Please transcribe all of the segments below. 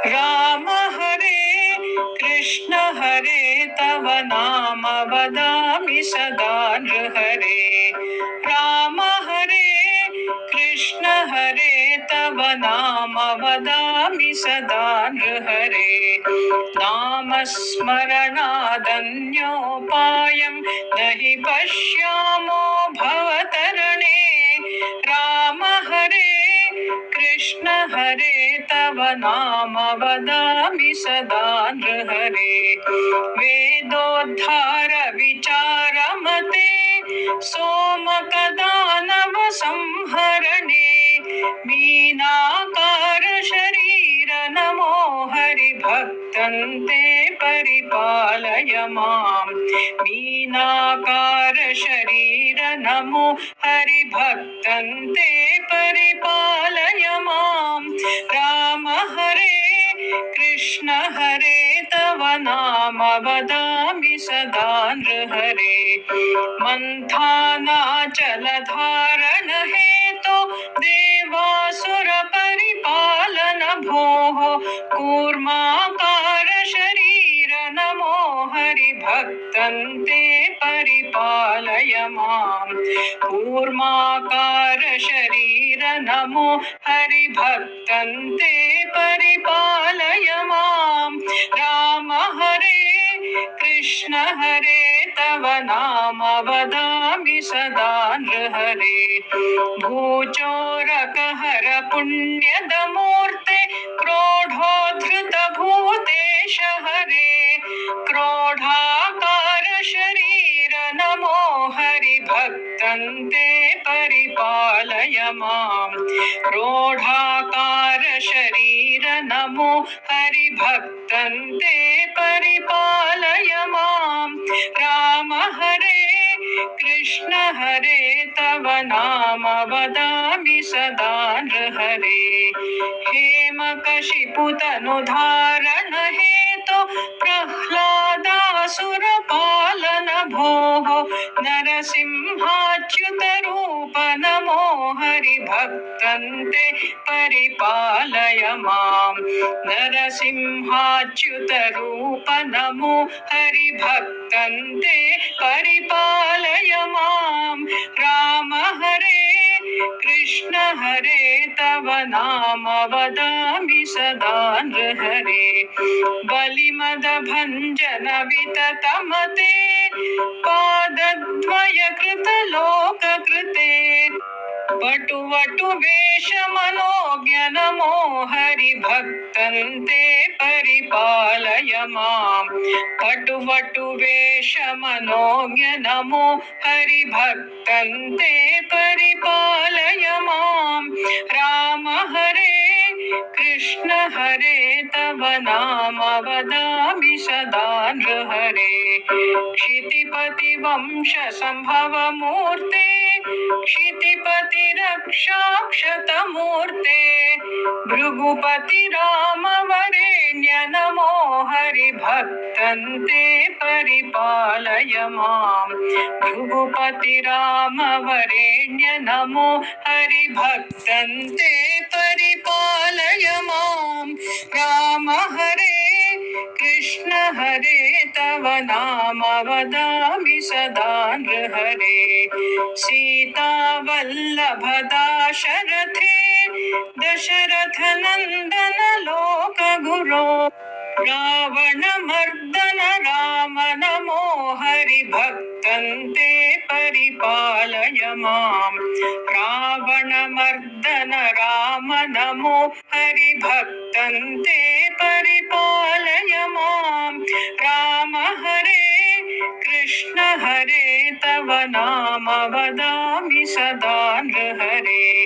राम हरे कृष्ण हरे तव नाम वदामि सदा नृहरे। राम हरे कृष्ण हरे तव नाम वदामि सदा नृहरे। नामस्मरणादन्योपायं न हि पश्यामो भवतरणे। राम हरे कृष्ण हरे तव नाम वदामि सदा नृहरे। वेदोद्धार विचारमते सोमकदानव संहरणे। मीनाकार शरीर नमो हरिभक्तन्ते परिपालय माम्। मीनाकार शरीर नमो हरिभक्तन्ते परिपालय माम्। राम हरे कृष्ण हरे तव नाम वदामि सदा नृहरे। मन्थानाचलधारण हेतो देवासुर परिपालन भोः। कूर्माकार शरीर नमो हरिभक्तन्ते परिपालय माम्। कूर्माकार शरीर नमो हरिभक्तन्ते परिपालय माम्। राम हरे कृष्ण हरे तव नाम वदामि सदा नृहरे। भूचोरकहर पुण्यदमूर्ते क्रोधोद्धृत भूतेश हरे। क्रोधाकार शरीर नमो हरिभक्तन्ते परिपालय माम्। क्रोधाकार शरीर नमो हरिभक्तन्ते परिपालय माम्। राम हरे कृष्ण हरे तव नाम वदामि सदा नृहरे। हेमकशिपुतनुधारण हेतो प्रह्लादासुरपालन भोः। नरसिंहाच्युत रूप नमो हरिभक्तन्ते परिपालय माम्। नरसिंहाच्युत रूप नमो हरिभक्तन्ते परिपालय माम्। राम हरे कृष्ण हरे तव नाम वदामि सदा नृहरे। बलिमदभञ्जन विततमते पादद्वय कृतलोककृते। वटुवटु वेश मनोज्ञ नमो हरिभक्तन्ते परिपालय माम्। वटुवटु वेश मनोज्ञ नमो हरिभक्तन्ते परिपालय माम्। राम हरे कृष्ण हरे तव नाम वदामि सदा नृहरे। क्षितिपति वंश संभव मूर्ते क्षितिपति रक्षाक्षतमूर्ते। भृगुपति राम वरेण्य नमो हरिभक्तन्ते परिपालय माम्। भृगुपति राम वरेण्य नमो हरिभक्तन्ते परिपालय माम्। राम हरे कृष्ण हरे तव नाम वदामि सदा नृहरे। सीतावल्लभ दाशरथे दशरथ नन्दन लोकगुरो। रावणमर्दन राम नमो हरिभक्तन्ते परिपालय माम्। रावणमर्दन राम नमो हरिभक्तन्ते परिपालय माम्। राम हरे कृष्ण हरे तव नाम वदामि सदा नृहरे।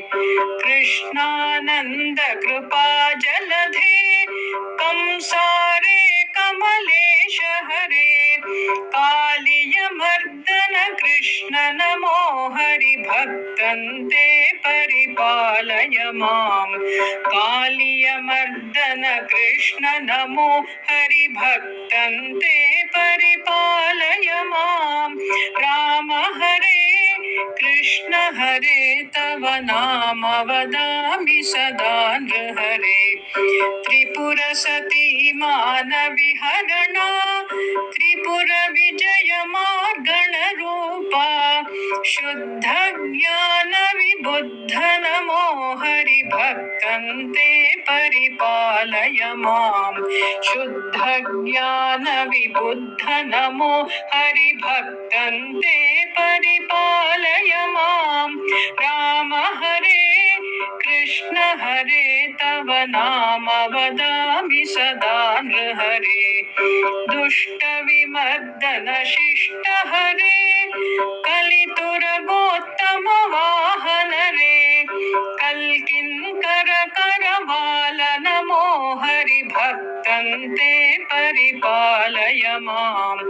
कृष्णानन्द कृपा जलधे कंसारे कमलेश हरे। कालिय मर्दन कृष्ण नमो हरिभक्तन्ते परिपालय माम्। कालिय मर्दन कृष्ण नमो हरिभक्तन्ते परिपालय माम्। राम हरे कृष्ण हरे तव नाम वदामि सदा नृहरे। त्रिपुर परिपालय माम् शुद्धज्ञानविबुद्ध नमो हरिभक्तन्ते परिपालय माम् राम हरे कृष्ण हरे तव नाम वदामि सदा नृहरे दुष्टविमर्दन शिष्ट हरे कलितुरगोत्तम वाहन रे कल्किंकर करवाल नमो हरिभक्तन्ते परिपालय माम्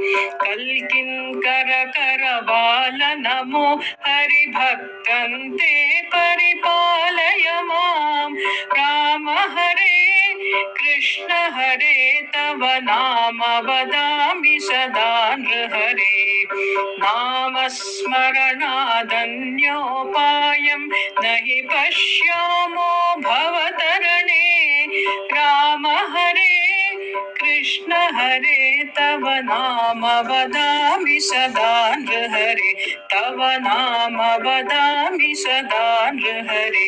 कल्किंकर करवाल नमो हरिभक्तन्ते परिपालय माम् राम हरे कृष्ण हरे तव नाम वदामि सदा नृहरे नामस्मरणादन्योपायं न हि पश्यामो भवतरणे राम हरे कृष्ण हरे तव नाम वदामि सदा नृहरे तव नाम वदामि सदा नृहरे